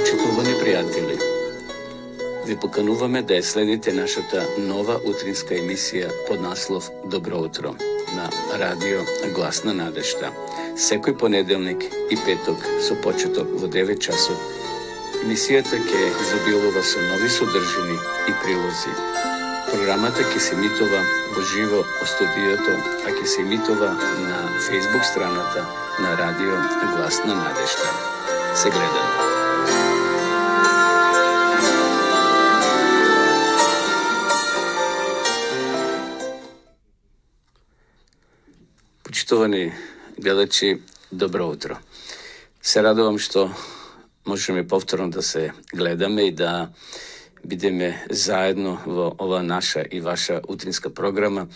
Почитувани пријатели, ви покануваме да ја следите нашата нова утринска емисија под наслов Добро утро на радио Глас на надежта. Секој понеделник и петок со почеток во 9 часот. Емисијата ќе изобилува со нови содржини и прилози. Програмата ќе се емитува во живо во студиото, а ќе се емитува на Facebook страната на радио Глас на надежта. Се гледаме. Почитувани гледачи, добро утро. Се радувам што можеме повторно да се гледаме и да бидеме заедно во ова наша и ваша утринска програма.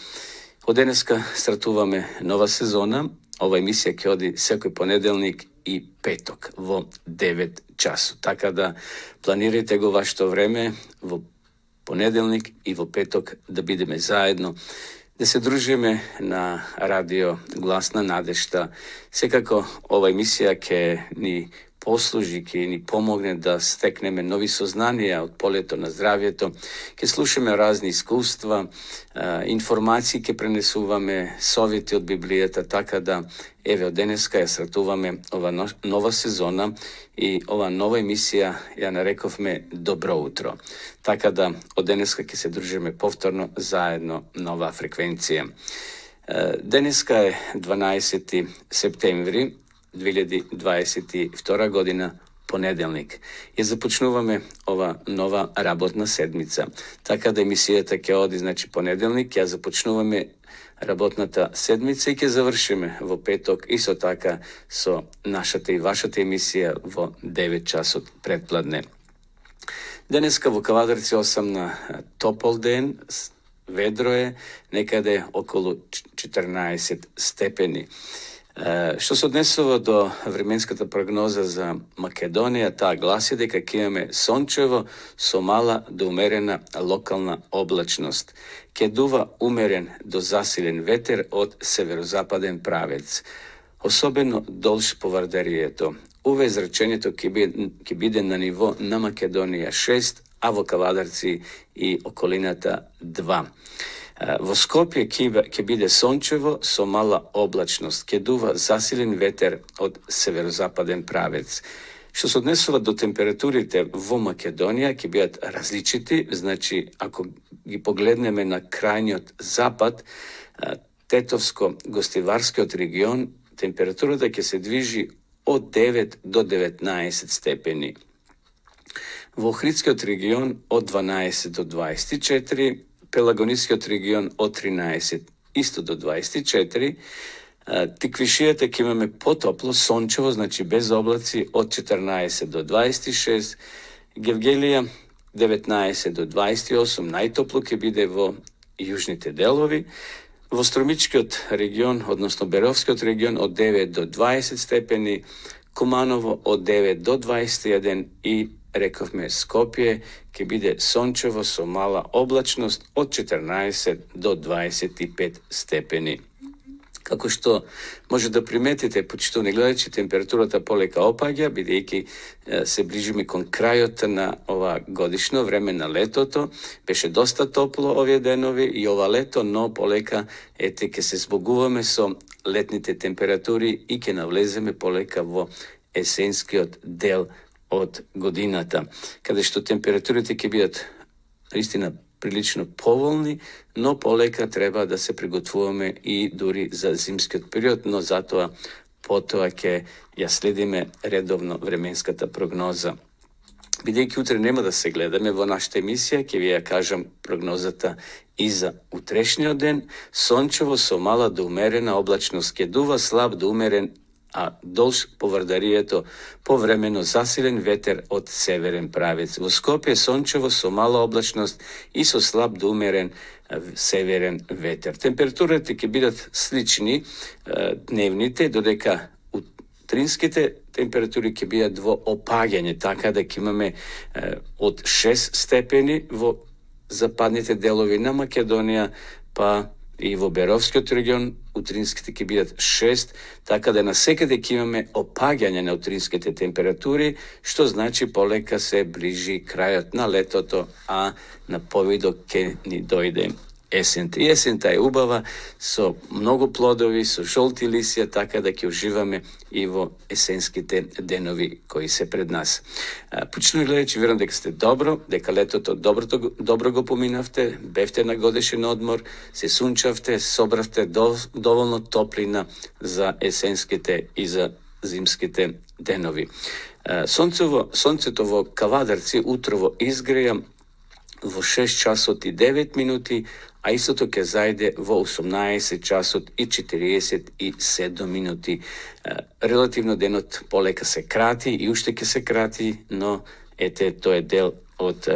Од денеска стартуваме нова сезона. Ова емисија ќе оди секој понеделник и петок во 9 часот. Така да планирайте го вашето време во понеделник и во петок да бидеме заедно, да се дружиме на радио Глас на надежта. Секако ова емисија ќе ни послужи, ќе ни помогне да стекнеме нови сознанија од полето на здравието. Ќе слушаме разни искуства, информации ќе пренесуваме, совети од Библијата, така да еве од денеска ја стартуваме ова нова сезона и ова нова емисија ја нарековме Добро утро. Така да од денеска ќе се дружиме повторно заедно на оваа фреквенција. Денеска е 12 септември 2022 година, понеделник. Ја започнуваме ова нова работна седмица. Така да емисијата ќе оди, понеделник, ја започнуваме работната седмица и ќе завршиме во петок и со така со нашата и вашата емисија во 9 часот предпладне. Денеска во Кавадарци 8 на топол ден, ведро е, некаде околу 14 степени. Што се однесува до временската прогноза за Македонија, таа гласи дека ќе имаме сончево со мала до умерена локална облачност. Ќе дува умерен до засилен ветер од северозападен правец. Особено долж по Вардарието. Уве изречението ќе биде на ниво на Македонија 6, а во Кавадарци и околината 2. Во Скопје ќе биде сончево со мала облачност, ќе дува засилен ветер од северозападен правец. Што се однесува до температурите во Македонија, ќе бидат различити, ако ги погледнеме на крајниот запад, Тетовско-Гостиварскиот регион, температурата ќе се движи од 9 до 19 степени. Во Охридскиот регион од 12 до 24, Пелагонискиот регион од 13 исто до 24, Тиквишијата ќе имаме потопло, сончево, без облаци од 14 до 26, Гевгелија 19 до 28, најтопло ќе биде во јужните делови, во Струмичкиот регион, односно Беровскиот регион од 9 до 20 степени, Куманово од 9 до 21 и рековме Скопје ќе биде сончево со мала облачност од 14 до 25 степени. Како што може да приметите, почитувани гледачи, температурата полека опаѓа, бидејќи се ближиме кон крајот на ова годишно време на летото. Беше доста топло овие денови и ова лето, но полека ќе се збогуваме со летните температури и ќе навлеземе полека во есенскиот дел од годината, каде што температурите ќе бидат наистина прилично поволни, но полека треба да се приготвуваме и дури за зимскиот период, но затоа потоа ќе ја следиме редовно временската прогноза. Бидејќи утре нема да се гледаме во нашата емисија, ќе ви ја кажам прогнозата и за утрешниот ден. Сончево со мала до умерена облачност, ќе дува слаб до умерен, а долж по Вардарието повремено засилен ветер од северен правец. Во Скопје сончево со мала облачност и со слаб до умерен северен ветер. Температурите ќе бидат слични дневните, додека утринските температури ќе бидат во опаѓање, така да ќе имаме од 6 степени во западните делови на Македонија, па и во Беровскиот регион утринските ќе бидат 6, така да насекаде ќе имаме опаѓање на утринските температури, што значи полека се ближи крајот на летото, а на повидок ќе ни дојде есента. И есента е убава, со многу плодови, со жолти лисија, така да ќе уживаме и во есенските денови кои се пред нас. Почнувај гледачи, верувам дека сте дека летото добро го поминавте, бевте на годишен одмор, се сунчавте, собравте доволно топлина за есенските и за зимските денови. Сонцето во Кавадарци утрово изгреја во 6 часот и 9 минути, а истото ќе зајде во 18 часот и 47 минути. Релативно денот полека се крати и уште ќе се крати, но ете, тоа е дел од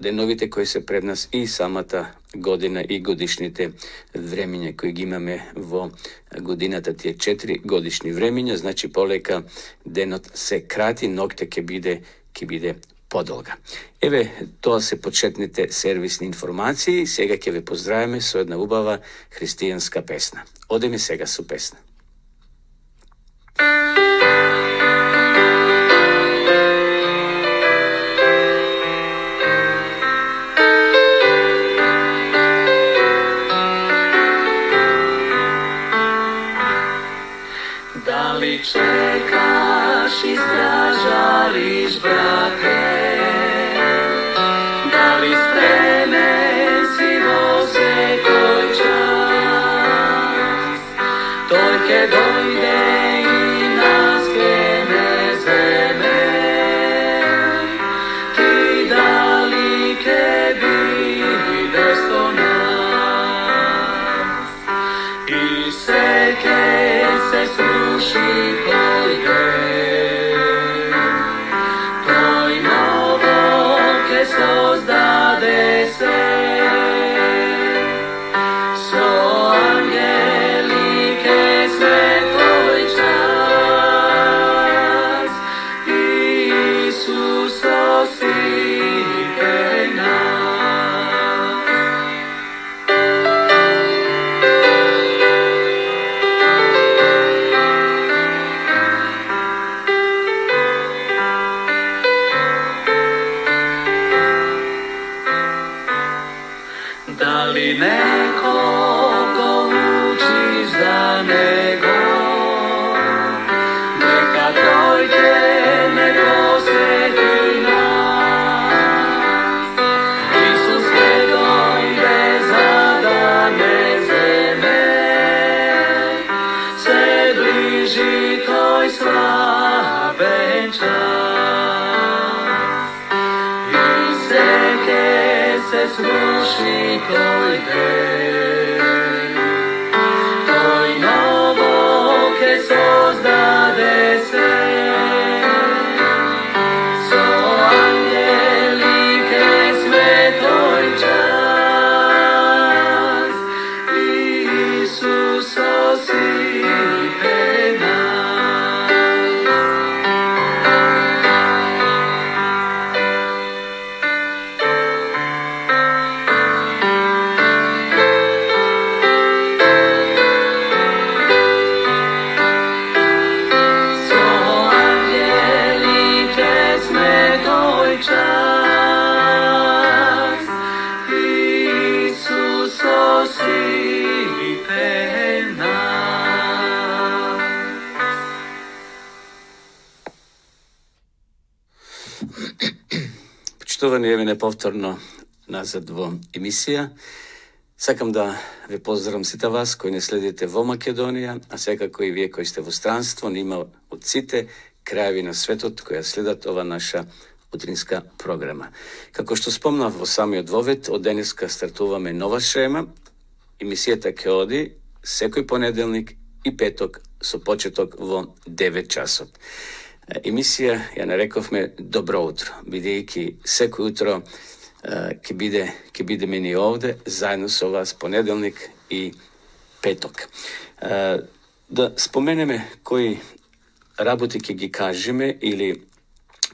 деновите кои се пред нас и самата година и годишните времиња кои ги имаме во годината, тие 4 годишни времиња, значи полека денот се крати, ноќта ќе биде подолга. Еве, тоа се почетните сервисни информации. Сега ќе ве поздравиме со една убава христијанска песна. Одеме сега со песна. Дали чекаш и стражариш, брате? Дали спремен си во секој час? Тој ќе дојде и нас ќе не земе. Ти дали ќе бидеш со нас? И се ќе се сруши тој ден, тој ново ќе создаде се, со ангели ќе светој час, Исус осипе нас. Дали некого учиш за него, дека дојде не посети нас. Исус ќе дојде за да не земе, се ближи тој славен час. И се ќе се сруши тој ден, тој ново ќе создаде се, со ангели ќе светој час, Исус осипе нас. Со ангели ќе светој час, Исус осипе нас. Почитувани, еве неповторно назад во емисија. Сакам да ве поздравам сите вас кои не следите во Македонија, а секако и вие кои сте во странство, нима од сите краеви на светот кои следат ова наша утринска програма. Како што спомнав во самиот вовед, од денеска стартуваме нова шема. Емисијата ќе оди секој понеделник и петок со почеток во 9 часот. Емисија ја нарековме Добро утро, бидејќи секој утро ќе бидеме ни овде заедно со вас понеделник и петок. Да споменеме кои работи ќе ги кажеме или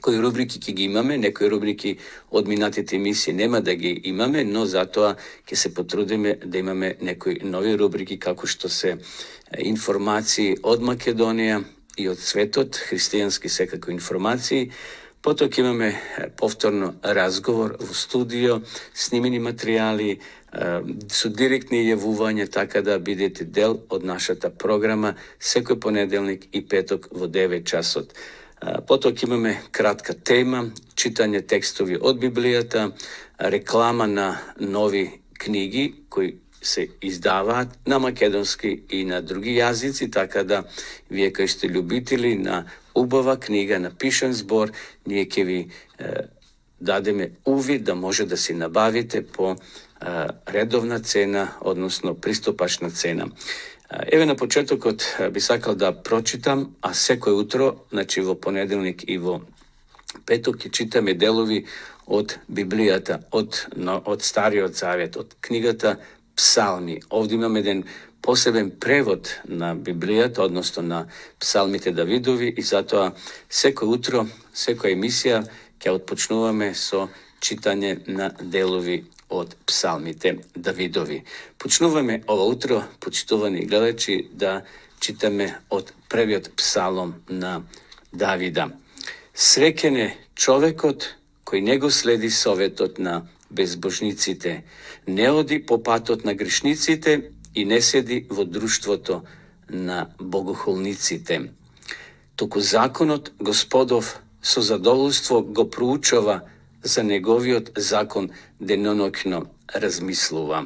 Кои рубрики ќе ги имаме, некои рубрики од минатите емисии нема да ги имаме, но затоа ќе се потрудиме да имаме некои нови рубрики како што се информации од Македонија и од светот, христијански секако информации. Потоа ќе имаме повторно разговор во студио, снимени материјали, со директни јавувања, така да бидете дел од нашата програма секој понеделник и петок во 9 часот. Потоа ќе имаме кратка тема, читање текстови од Библијата, реклама на нови книги кои се издаваат на македонски и на други јазици, така да вие кои сте љубители на убава книга, на пишан збор, ние ќе ви дадеме увид да може да си набавите по редовна цена, односно приступачна цена. Еве на почетокот би сакал да прочитам, а секој утро, значи во понеделник и во петок ќе читаме делови од Библијата, од Стариот Завет, од книгата Псалми. Овде имаме еден посебен превод на Библијата, односно на псалмите Давидови, и затоа секој утро, секоја емисија ќе отпочнуваме со читање на делови од псалмите Давидови. Почнуваме ова утро, почитувани гледачи, да читаме од првиот псалом на Давида. Среќен е човекот кој не го следи советот на безбожниците, не оди по патот на грешниците и не седи во друштвото на богохулниците. Туку законот Господов со задоволство го проучува, за неговиот закон деноноќно размислува.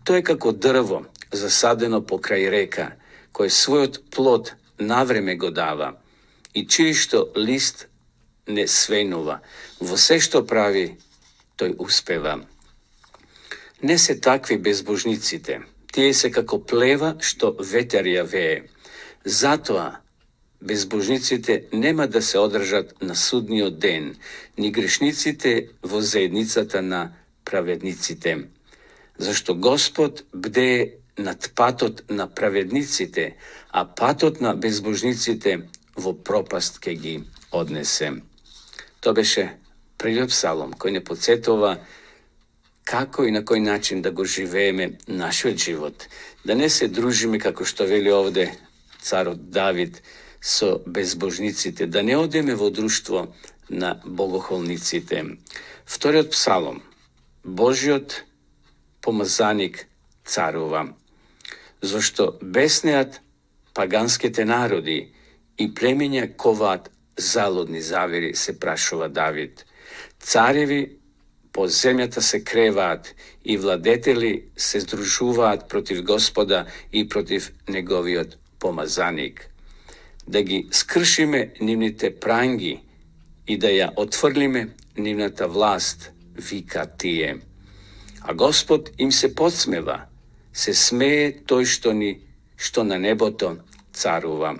Тој е како дрво засадено покрај река, кој својот плод навреме го дава и чиј што лист не свенува. Во се што прави, тој успева. Не се такви безбожниците, тие се како плева што ветер ја вее. Затоа безбожниците нема да се одржат на судниот ден, ни грешниците во заедницата на праведниците. Зашто Господ бдее над патот на праведниците, а патот на безбожниците во пропаст ке ги однесе. Тоа беше првиот псалом кој не подсетува како и на кој начин да го живееме нашиот живот. Да не се дружиме, како што вели овде царот Давид, со безбожниците, да не одеме во друштво на богохулниците. Вториот псалом. Божиот помазаник царува. Зашто беснеат паганските народи и племиња коваат залудни завери, се прашува Давид. Цареви по земјата се креваат и владетели се здружуваат против Господа и против неговиот помазаник. Да ги скршиме нивните пранги и да ја отфрлиме нивната власт, вика тие. А Господ им се подсмева, се смее тој што на небото царува.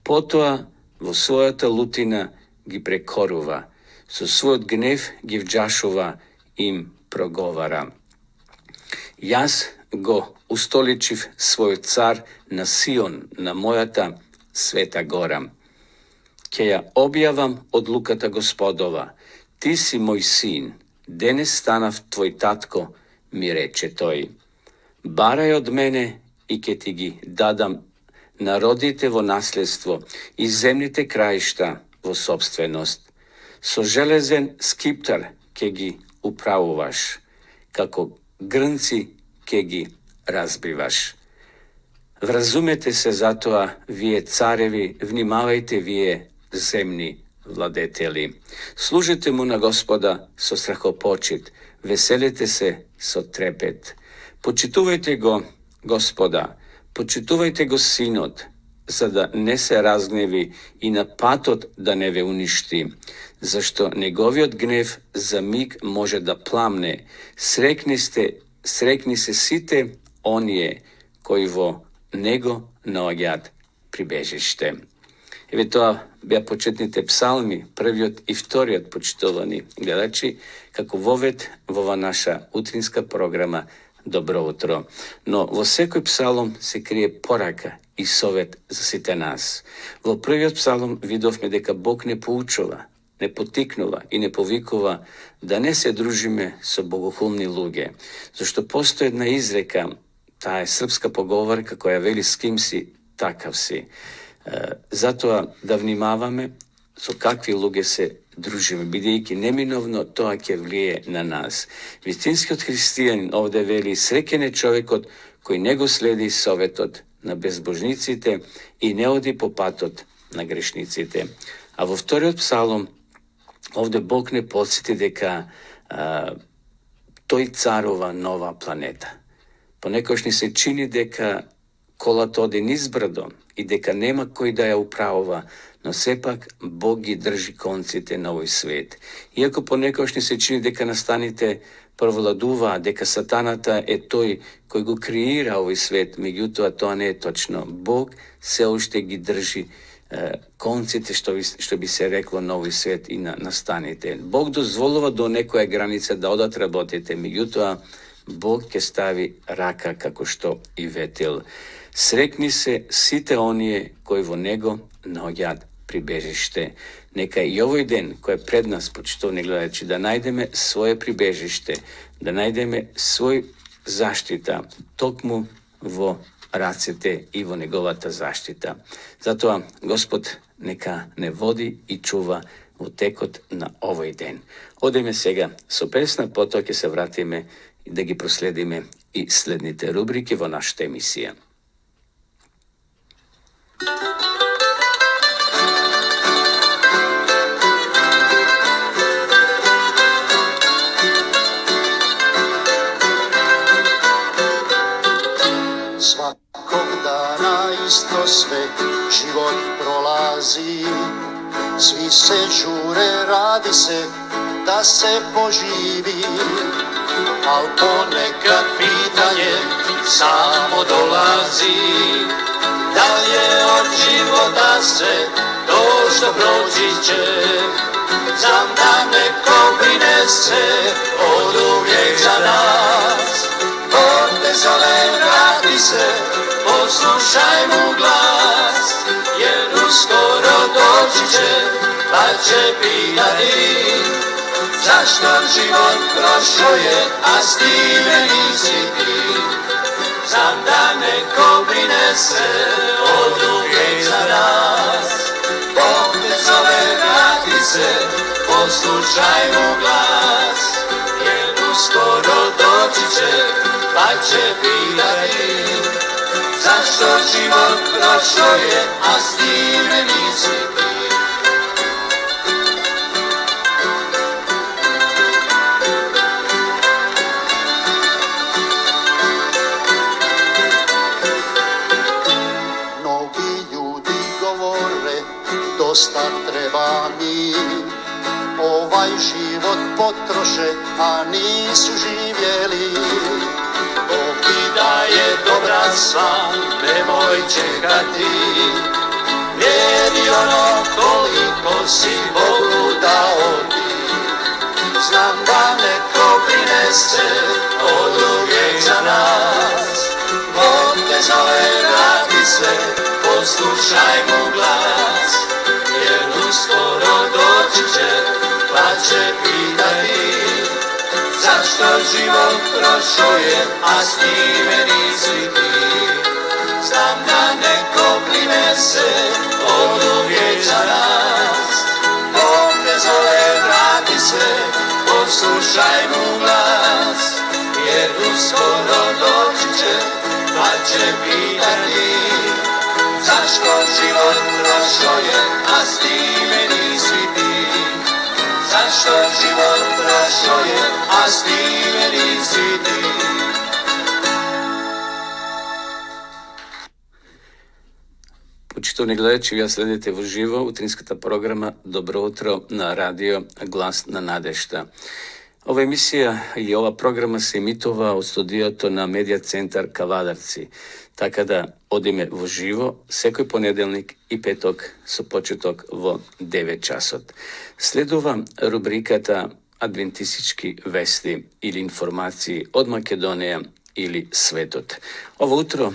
Потоа во својата лутина ги прекорува, со својот гнев ги вџашува, им проговара. Јас го устоличив својот цар на Сион, на мојата света гора. Ке ја објавам одлуката Господова. Ти си мој син, денес станав твој татко, ми рече тој. Барај од мене и ке ти ги дадам народите во наследство и земните краишта во собственост. Со железен скиптар ке ги управуваш, како грнци ке ги разбиваш. Вразумете се затоа, вие цареви, внимавајте вие земни владетели. Служете му на Господа со страхопочит, веселете се со трепет. Почитувајте го Господа, почитувајте го Синот, за да не се разгневи и на патот да не ве уништи, зашто неговиот гнев за миг може да пламне. Срекни се сите оние кои во него наоѓаат прибежиште. Еве тоа беа почетните псалми, првиот и вториот, почитувани гледачи, како вовед во ова наша утринска програма Добро утро. Но во секој псалом се крие порака и совет за сите нас. Во првиот псалом видовме дека Бог не поучува, не потикнува и не повикува да не се дружиме со богохулни луѓе, зашто постои една изрека, таа е српска поговорка која вели с ким си, такав си. Затоа да внимаваме со какви луѓе се дружиме, бидејќи неминовно тоа ќе влие на нас. Вистинскиот христијанин овде вели среќен е човекот кој не го следи советот на безбожниците и не оди по патот на грешниците. А во вториот псалом овде Бог не подсети дека тој царува нова планета. Понекогаш ни се чини дека колата оди низ брдо и дека нема кој да ја управува, но сепак Бог ги држи конците на овој свет. Иако понекогаш ни се чини дека настаните провладува, дека сатаната е тој кој го креира овој свет, меѓутоа тоа не е точно. Бог се уште ги држи конците, што би се рекло на овој свет и на настаните. Бог дозволува до некоја граница да одат работите, меѓутоа Бог ќе стави рака како што и ветил. Срекни се сите оние кои во него наоѓаат прибежиште. Нека и овој ден кој е пред нас, почитувани гледачи, да најдеме свое прибежиште, да најдеме свој заштита токму во рацете и во неговата заштита. Затоа Господ нека не води и чува во текот на овој ден. Одеме сега со песна, потоа ќе се вратиме и да ги проследиме и следните рубрики во нашата емисија. Svakog dana isto sve život prolazi, svi se žure, radi se da se poživi, al ponekad pitanje samo dolazi, da je od života sve to što proći će, znam da neko brine se od uvijek za nas. Bog te zove, vrati se, poslušaj mu glas, jer uskoro doći će, pa će pitati zašto život prošao je, a s time nisi ti. Znam da neko brine se od uvijek za nas. Bog te zove, vrati se, poslušaj mu glas, jer uskoro doći će, pa će pitati zašto život prošao je, a s time nisi ti. Mnogi ljudi govore dosta treba mi, ovaj život potroše, a nisu živjeli. Bog ti daje dobra sva, nemoj čekati, vrijedi ono koliko si Bogu dao ti. Znam da neko brine se od uvijek za nas. Bog te zove, vrati se, poslušaj mu glas, jer uskoro doći će, pa će pitati zašto život prošao je, a s time nisi ti. Znam da neko brine se od uvijek za nas. Bog te zove, vrati se, poslušaj mu glas, jer uskoro doći će, pa će pitati zašto život prošao je, a s time nisi ti. Zašto život prošao je, a s time nisi ti. Почитувани гледачи, вие следите во живо утринската програма Добро утро на радио Глас на надежта. Ова емисија или ова програма се емитува од студиото на Медиа центар Кавадарци, така да одиме во живо секој понеделник и петок со почеток во 9 часот. Следува рубриката Адвентистички вести или информации од Македонија или светот. Ово утро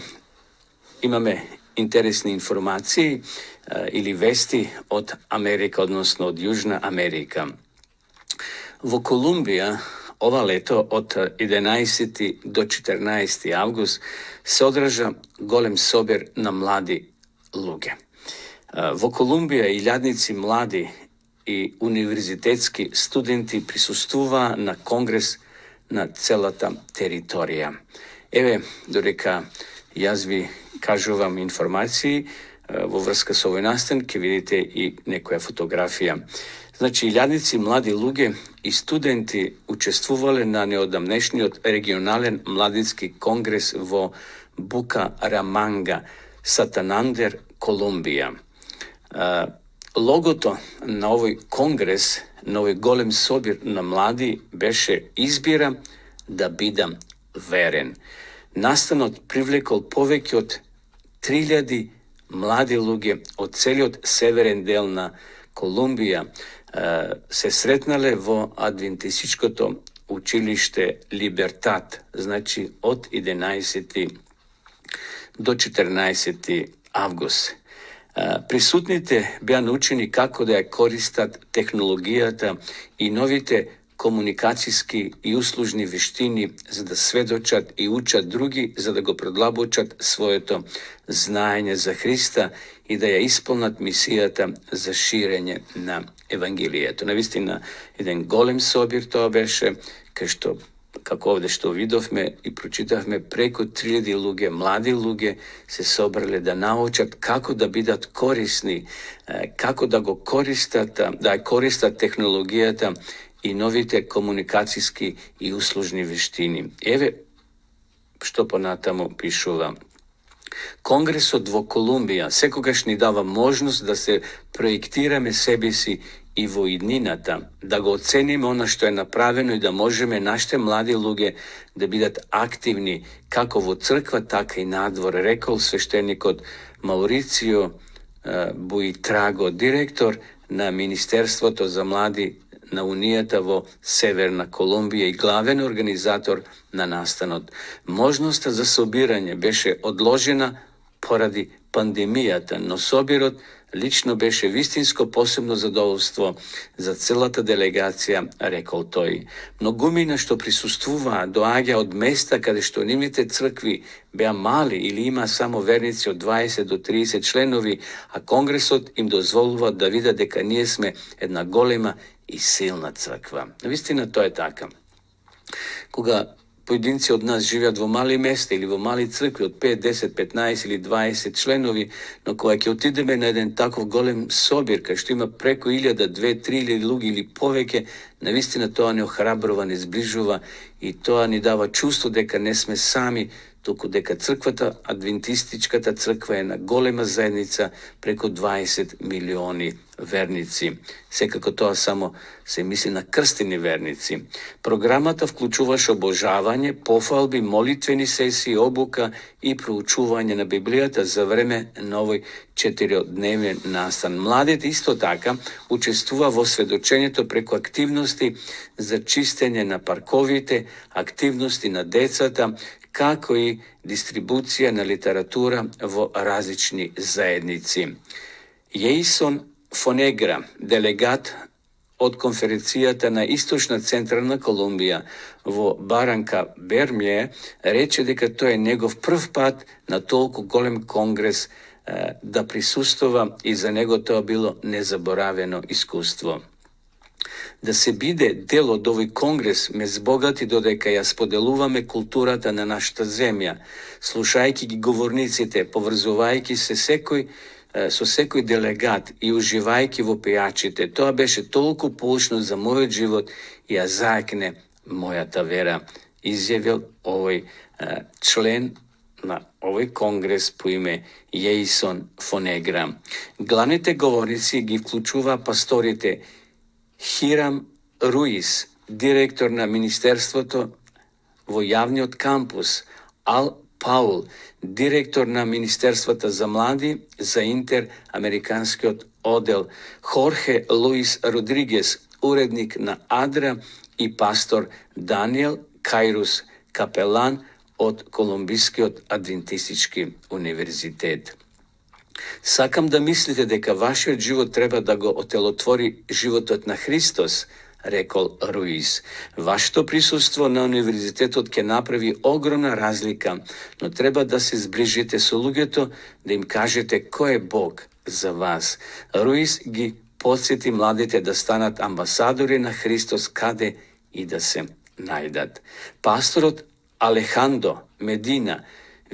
имаме interesni informaciji ili vesti od Amerika, odnosno od Južna Amerika. V Kolumbija ova leto od 11. do 14. avgust se odraža golem sobir na mladi luge. V Kolumbija i ljadnici mladi i univerzitetski studenti prisustuva na kongres na celata teritorija. Evo, doreka jazvi kažu vam informaciji vo vrska s ovoj nastanke, vidite i nekoja fotografija. Znači, ljadnici mladi luge i studenti učestvovali na neodamnešnji od regionalen mladinski kongres vo Bucaramanga, Santander, Kolumbija. Logoto na ovoj kongres, na ovoj golem sobir na mladi, beše izbira da bidam veren. Nastanot privlekol poveki od 3000 mladi luge od celi od severen del na Kolumbija se sretnale vo adventističko učilište Libertad, znači od 11. do 14. avgust. Prisutnite bja naučeni kako da je koristat tehnologijata i novite komunikacijski i uslužni veštini za da svedočat i učat drugi, za da go predlabočat svoje to znanje za Hrista i da je ispolnat misijata za širenje na evangelije. To navistina jedan golem sobir to beše, kako ovdje što vidovme i pročitavme, preko 3000 luge, mladi luge se sobrali da naučat kako da bidat korisni, kako da go koristata, da je koristat tehnologijata i novite komunikacijski i uslužni veštini. Eve, što ponatamo pišu vam. Kongres od Kolumbija sekogašnji dava možnost da se projektirame sebi si i vojidninata, da go ocenime ono što je napraveno i da možeme našte mladi luge da bidat aktivni kako vo crkva, tako i nadvor, rekao sveštenik od Mauricio Buitrago, direktor na Ministerstvo to za mladi na Unijata vo Severna Kolumbija i glaven organizator na nastanot. Možnost za sobiranje beše odložena poradi pandemijata, no sobirot lično beše vistinsko posebno zadovoljstvo za celata delegacija, rekao toj. Mnogumina što prisustuva doaga od mesta kada što nimite crkvi bea mali ili ima samo vernici od 20 do 30 členovi, a kongresot im dozvolува da vida deka nije sme jedna golema i silna crkva. Vistina to je taka. Koga pojedinci od nas živjat vo mali mesta ili vo mali crkvi od 5, 10, 15 ili 20 členovi, no kojak je otideme na jedan takov golem sobir, kaj što ima preko 1000, 2, 3 ili lugi ili poveke, navistina to ne ohrabrova, ne zbližuva i to ni dava čustvo deka ne sme sami, toku deka crkvata, adventističkata crkva je na golema zajednica preko 20 milioni vernici. Sekako to samo se misli na krsteni vernici. Programata vključuvaš obožavanje, pohvalbi, molitveni sesiji, obuka i proučuvanje na Biblijata za vreme novoj 4-dnevne nastan. Mladet isto taka učestuva vo svedočenje to preko aktivnosti za čistenje na parkovite, aktivnosti na decata, kako i distribucija na literatura vo različni zajednici. Jason Fonegra, delegat od konferencijata na Istočna centralna Kolumbija vo Baranka Bermje, reče deka to je njegov prv pad na toliko golem kongres da prisustova i za njego to bilo nezaboraveno iskustvo. Da se bide del od ovoj kongres me zbogati dodeka ja spodeluvame kulturata na našta zemlja, slušajki gi govornicite, povrzuvajki se sekoj delegat i uživajki vo pejačite. To beše toliko poučno za moj život i ja zajakne moja ta vera, izjavil ovaj člen na ovaj kongres po ime Jason Fonegra. Glavnite govornici gi vključuva pastorite Hiram Ruiz, direktor na Ministerstvo to vo javni od kampus, Al Paul, direktor na Ministerstvata za mladi, za interamerikanski odel, Jorge Luis Rodriguez, urednik na Adra i pastor Daniel Kairos, kapelan od Kolumbijski od Adventistički univerzitet. Сакам да мислите дека вашиот живот треба да го отелотвори животот на Христос, рекол Руис. Вашето присуство на универзитетот ќе направи огромна разлика, но треба да се зближите со луѓето, да им кажете кој е Бог за вас. Руис ги подсети младите да станат амбасадори на Христос каде и да се најдат. Пасторот Алехандро Медина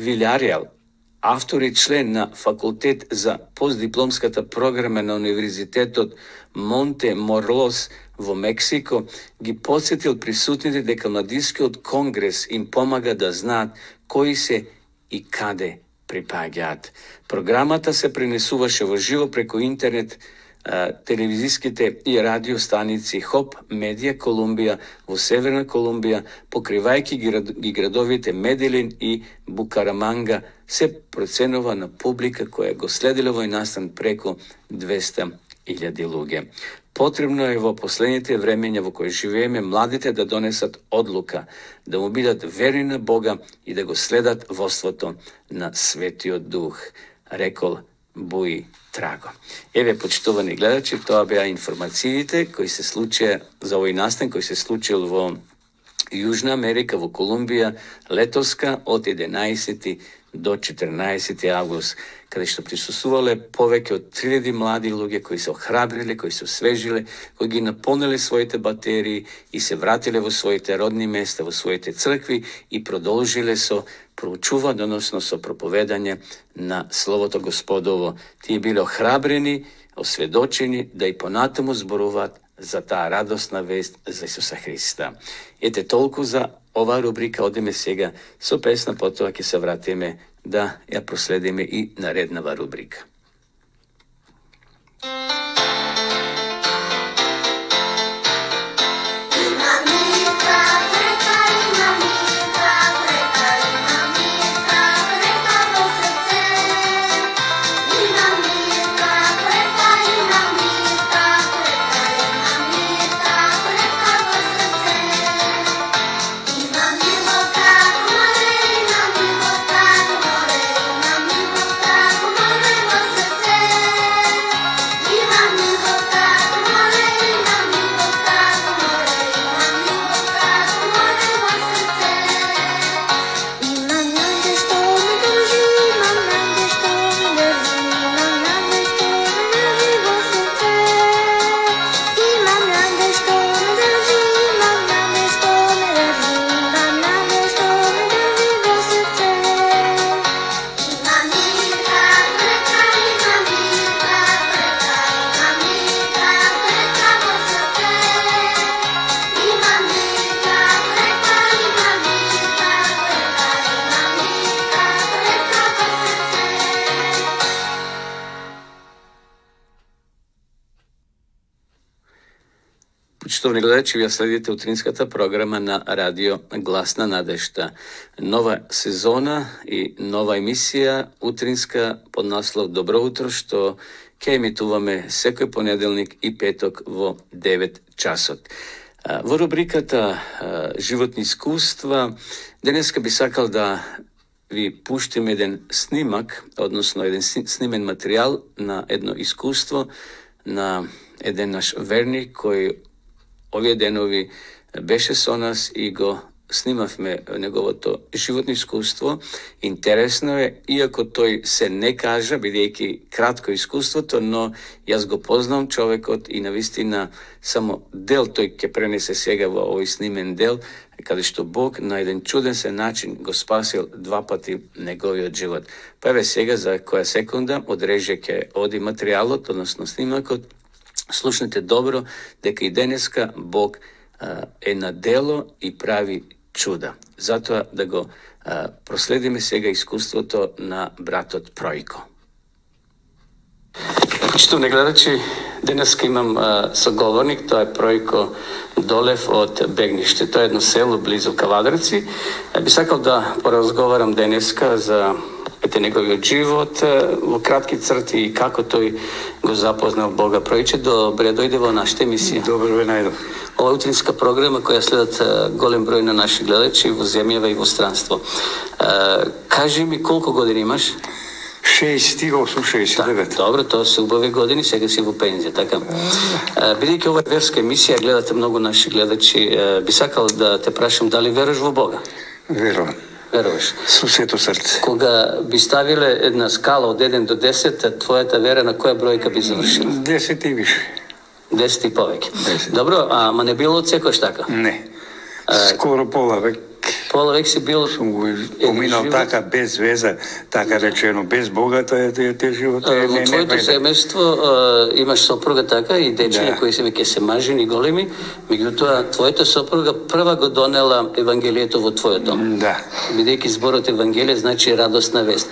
Вилјаријал, автор и член на факултет за постдипломската програма на Универзитетот Монте Морлос во Мексико, ги подсетил присутните дека младинскиот конгрес им помага да знаат кои се и каде припаѓаат. Програмата се пренесуваше во живо преку интернет, телевизиските и радиостаници Хоп Медија Колумбија во Северна Колумбија, покривајќи ги градовите Меделин и Букараманга, се проценува на публика која го следила овој настан преку 200.000 луѓе. Потребно е во последните времења во кои живееме младите да донесат одлука, да му бидат верни на Бога и да го следат водството на Светиот Дух, рекол Буи Траго. Еве, почитувани гледачи, тоа беа информациите кои се случија за овој настан, кој се случил во Јужна Америка, во Колумбија, летоска од 11 до 14 август, каде што присуствувале повеќе од 3000 млади луѓе кои се охрабриле, кои се освежиле, кои ги наполниле своите батерии и се вратиле во своите родни места, во своите цркви и продолжиле со проучување, односно со проповедање на Словото Господово. Тие биле охрабрени, осведочени да и понатаму зборуваат за таа радосна вест за Исуса Христа. Ете толку за оваа рубрика. Одиме сега со песна, потоа ќе се вратиме да ја проследиме и нареднава рубрика. Почитувани гледачи, вие следите утринската програма на Радио Гласна надежда. Нова сезона и нова емисија утринска под наслов Добро утро, што ќе емитуваме секој понеделник и петок во 9 часот. Во рубриката Животни искуства, денеска би сакал да ви пуштим еден снимак, односно еден снимен материјал на едно искуство на еден наш верник кој овие денови беше со нас и го снимавме неговото животно искуство. Интересно е, иако тој се не кажа, бидејќи кратко искуството, но јас го познавам човекот и навистина само дел тој ќе пренесе сега во овој снимен дел, каде што Бог на еден чуден се начин го спасил 2 пати неговиот живот. Па еве сега за која секунда одреже ќе оди материјалот, односно снимакот. Слушнете добро дека и денеска Бог е на дело и прави чуда. Затоа да го проследиме сега искуството на братот Пројко. Почитувани гледачи, денеска имам соговорник, тоа е Пројко Долев од Бегниште. Тоа е едно село близу Кавадарци. Би сакал да поразговарам денеска за неговиот живот во кратки црти и како тој го запознал Бога. Пројче, добре дојде во нашата емисија. Добро ве најдов. Ова е утринска програма која следат голем број на наши гледачи во земјава и во странство. Кажи ми колку години имаш? стигал сум 69. Dobro, to su ubave godini, сега си во пензија, така. Бидејќи ова е верска емисија, гледате многу наши гледачи, би сакал да те прашам дали веруваш во Бога? Верувам. Веруваш. Со сето срце. Кога би ставиле една скала од 1 до 10, твојата вера на која бројка би завршила? 10 и више. 10 и повеќе. 10. Добро, ама не било од секојаш така? Не. Скоро пола век Пола век си бил сум го поминал така без веза, така речено, без Бога, те живот е во твоето семејство имаш сопруга така и дечиња Да. кои се веќе се мажини големи, меѓутоа твојата сопруга прва го донела евангелието во твојот дом. Да. Бидејќи зборот Евангелие значи радосна вест.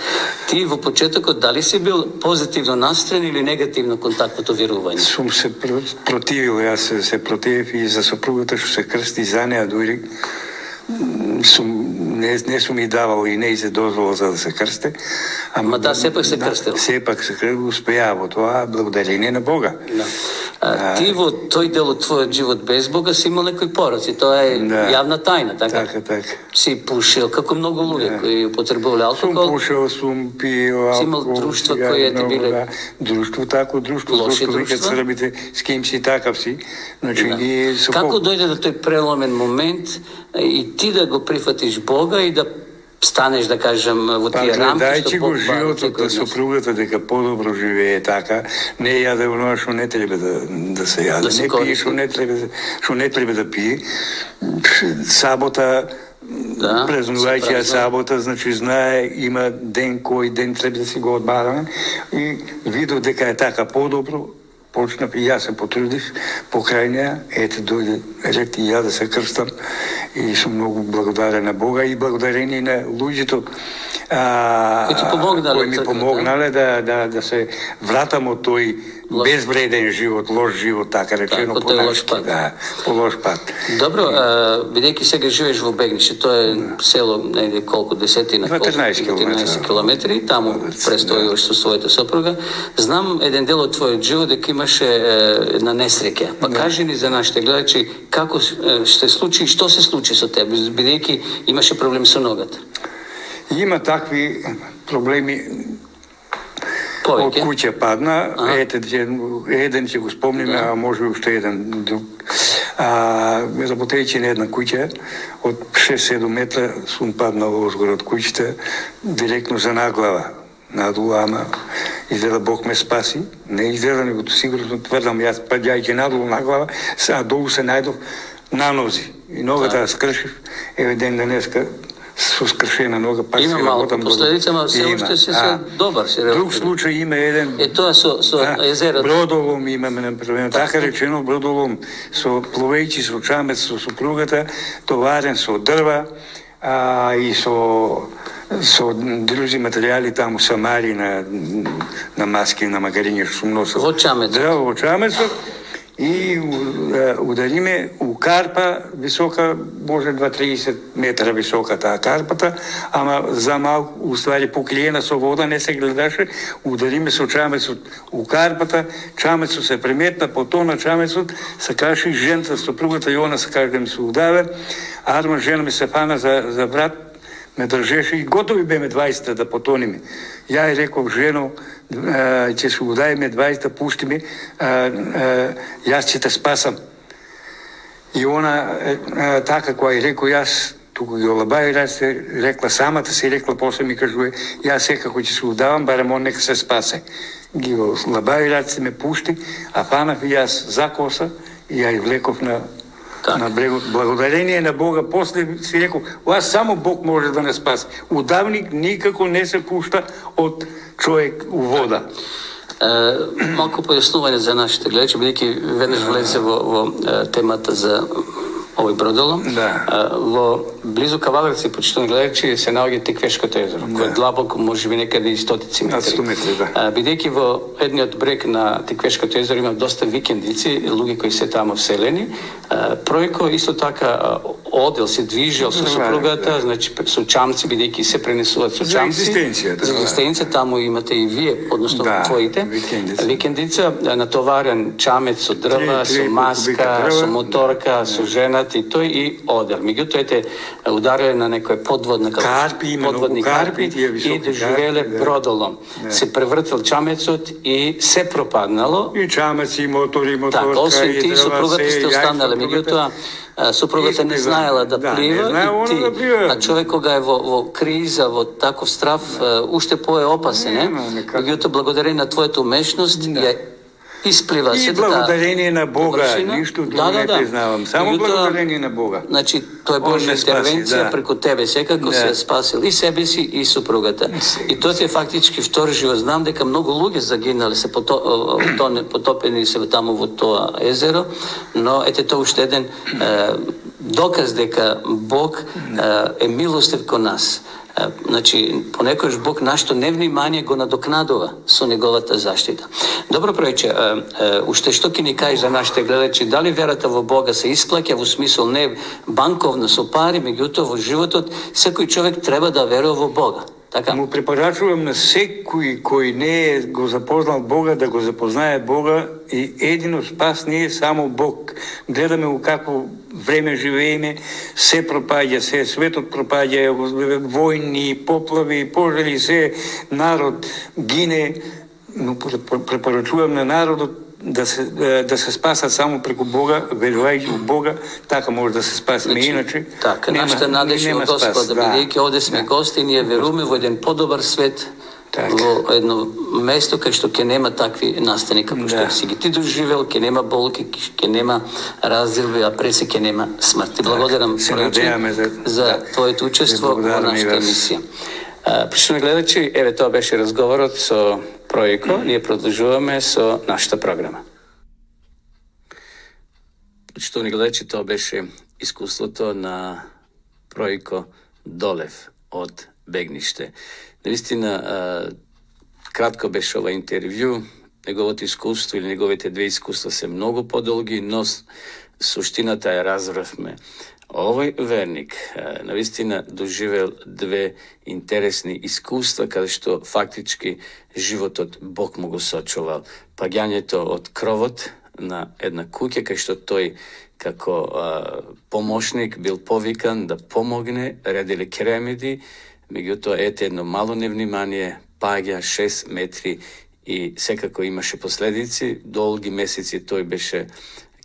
Ти во почетокот дали си бил позитивно настроен или негативно кон таквото верување? Сум се противил, јас се противив и за сопругата што се крсти за неа, дури не сум и давал и не се дозвола за да се крсте. Ама да, сепак се крстил. Сепак се успеа во тоа, благодарение на Бога. Да. Ти во тој дел од твојот живот без Бога си имал некои пороци, тоа е јавна тајна, така? Така. Си пушил, како многу луѓе кои употребувале алкохол. Сум пушил, сум пио, си имал друштва кои ти биле... Друштво, тако друштво, лоши зашто викат друштва? србите, с ким си такав си. Значи, ние со Како дојде до тој преломен момент и ти да го прифатиш Бога и да станеш, да кажем, во тие рамки, гледајќи Бог го животот на сопругата дека подобро живее така, не јаде оноа што не треба да се јаде, се не пие користи. што не треба да пие. Сабота, празнувајќи ја сабота, значи знае, има ден кој ден треба да си го одбараме и видов дека е така подобро, почнав и јас се потрудив покрај неа, ете дојде ред и ја да се крстам и сум многу благодарен на Бога и благодарение на луѓето кои ми помогнале да се вратам од тој безвреден живот, лош живот, така речено, по тој лош пат. Да, по лош пат. Добро, бидејќи сега живееш во Бегнише, тоа е село неде колку десетина, 14 километри, таму престојуваш со својата сопруга. Знам еден дел од твојот живот дека имаше една несреќа. Па кажи ни за нашите гледачи како се случи и што се случи со тебе, бидејќи имаше проблем со ногата. Има такви проблеми. Од куќа падна, еден ќе го спомниме, а може уште еден друг. Работејќи на една куќа, од 6-7 метра сум паднал озгоре од куќата, директно за наглава надолу, ама изгледа Бог ме спаси. Не изгледа, него сигурно тврдам, јас падјајќи надолу наглава, а долу се најдов на нози. И ногата скршив, еве ден денеска, со скршена нога, пак има малку последица, ама се уште се добар. Друг случај има еден... тоа со езерото. Бродолом имаме, например, така речено бродолом, со пловејќи со чамец, со сопругата, товарен со дрва и со други материјали таму, самари на маски, на магариња што сум носел. Во чамецот. Да, во чамецот. И удариме у карпа висока, може 2-30 метра висока таа карпата, ама за малку, уствари покриена со вода, не се гледаше, удариме со чамецот у карпата, чамецот се преметна, потона чамецот, се каже жената, сопругата и она се каже да ми се удаве, Арма жена ми се фана за врат, ме држеше и готови беме 20 да потониме. Ја и реков жено, ќе се удајме 20, пушти ми, јас ќе те спасам. И она, така која и рекол јас, туку ги олабај, рекла самата си, рекла после ми кажуе, јас секако ќе се удавам, барем он нека се спасе. Ги олабај раци ме пушти, а фанав и јас за коса и ја извлеков на брегот. Благодарение на Бога, после си рекол, вас само Бог може да не спаси. Удавник никако не се пушта од човек у вода. Малку појаснување за нашите гледачи, бидејќи веднаш влезе во темата за овој бродолом. Во близу Кавалевци, почитувани гледачи, се наоѓа Тиквешкото езеро, кој е длабоко, може би некаде и стотици метри. Бидејќи во едниот брег на Тиквешкото езеро има доста викендици, луѓе кои се таму вселени. Пројко исто така одел се движел со сопругата, значи со чамци, бидејќи се пренесуваат со чамци. За екзистенција, таму имате и вие, односно твоите. Викендица, натоварен чамец со дрва, со маска, со моторка, со жена и тој и одел. Меѓутоа, udarili na nekoj podvodne, Karpi, ima podvodni mnogo karpi, tije visoki i doživele karpi, da. brodolom. Se prevrtil čamecot i se propadnalo. I čamaci, motori, motorka, Tako, osim i ti drva, suprugata ste ostanale, suprugata. međutim, suprugata ne znala da pliva ne zna i ona ti, da pliva. a čovjek koga je vo kriza, vo takov strav, ušte poje opase, ne? Nema, nekako. Međutim, благодарение на твоята умешност je ispliva I se благодарение на Бога, površina. нищо друго не признавам, само Međutim, благодарение на Бога. Znači, to je On Božja me spasi, intervencija da. preko tebe, sekako Da. se spasili i sebi si i suprugata. I to ti je faktički vtori život. Znam deka mnogo luge zaginali se potopeni se tamo v to jezero, no ete to ušte jedan dokaz deka Bog je milostiv ko nas. Znači, ponekož Bog našto nevнимание го надокнадува со неговата заштита. Добро пројче, уште што ќе ни кажеш за нашите гледачи, дали верата во Бога се исплаќа во смисол не банковно со пари, меѓутоа во животот секој човек треба да верува во Бога. Така? Му препорачувам на секој кој не е го запознал Бога, да го запознае Бога и едино спас не е само Бог. Гледаме у какво време живееме, се пропаѓа, се светот пропаѓа, војни, поплави, пожари, се народ гине, но препорачувам на народот да се спасат само преку Бога, верувајќи во Бога, така може да се спасиме, иначе Така, нашата надеж е во Господа, бидејќи овде сме гости, ние веруваме во еден подобар свет, во едно место кај што ќе нема такви настани како што си ги ти доживел, ќе нема болки, ќе нема разделби, а пред се ќе нема смрт. Ти благодарам за твоето учество во нашата емисија. Почитувани гледачи, еве тоа беше разговорот со Пројко, ние продолжуваме со нашата програма. Почитувани гледачи, тоа беше искуството на Пројко Долев од Бегниште. Наистина, кратко беше ова интервју, неговото искуство или неговите две искуства се многу подолги, но суштината ја разбравме. Овој верник навистина доживел две интересни искуства, каде што фактички животот Бог му го сочувал. Паѓањето од кровот на една куќа, кај што тој како помошник бил повикан да помогне, редили керемиди, меѓутоа ете едно мало невнимание, паѓа 6 метри и секако имаше последици. Долги месеци тој беше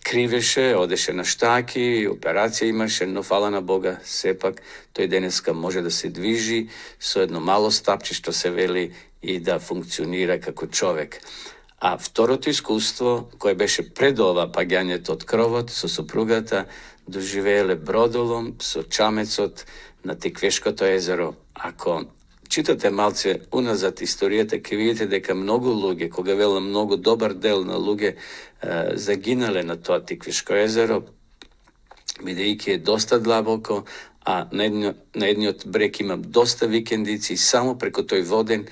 кривеше, одеше на штаки, операција имаше, но фала на Бога, сепак тој денеска може да се движи со едно мало стапче што се вели и да функционира како човек. А второто искуство, кое беше пред ова паѓањето од кровот со супругата, доживееле бродолом со чамецот на Тиквешкото езеро. Ако читате малце уназад историјата, ќе видите дека многу луѓе, кога вела многу добар дел на луѓе загинале на тоа Тиквешко езеро, бидејќи е доста длабоко, а на едниот брег има доста викендици и само преку тој воден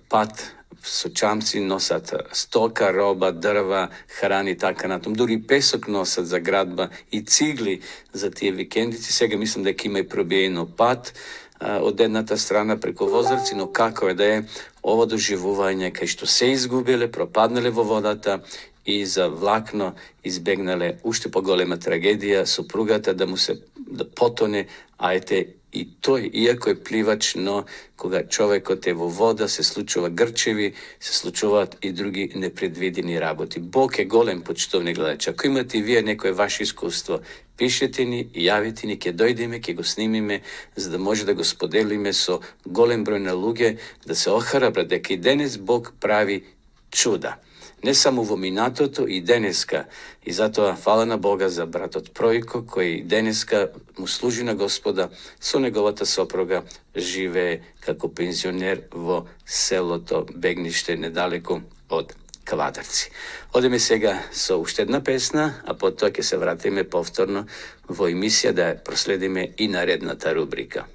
пат со чамци носат стока, роба, дрва, храни, така натам. Дури песок носат за градба и цигли за тие викендици. Сега мислам дека има и пробиено пат од едната страна преку Возрци, но како е да е ово доживување кај што се изгубиле, пропаднале во водата и за влакно избегнале уште поголема трагедија, супругата да му се да потоне, а ете и тој, иако е пливач, но кога човекот е во вода, се случува грчеви, се случуваат и други непредвидени работи. Бог е голем, почитувани гледачи. Ако имате и вие некое ваше искуство, пишете ни, јавите ни, ќе дојдеме, ќе го снимиме, за да може да го споделиме со голем број на луѓе, да се охрабрат дека и денес Бог прави чуда. Не само во минатото, и денеска. И затоа фала на Бога за братот Пројко, кој денеска му служи на Господа, со неговата сопруга живее како пензионер во селото Бегниште, недалеку од Кладарци. Одеме сега со уште една песна, а потоа ќе се вратиме повторно во емисија да проследиме и наредната рубрика.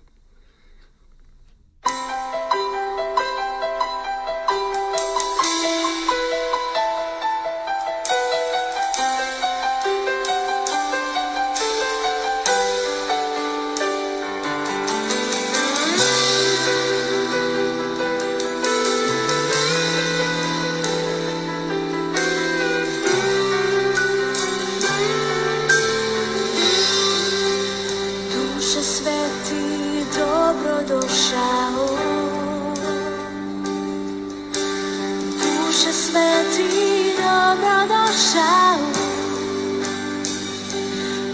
Душа došao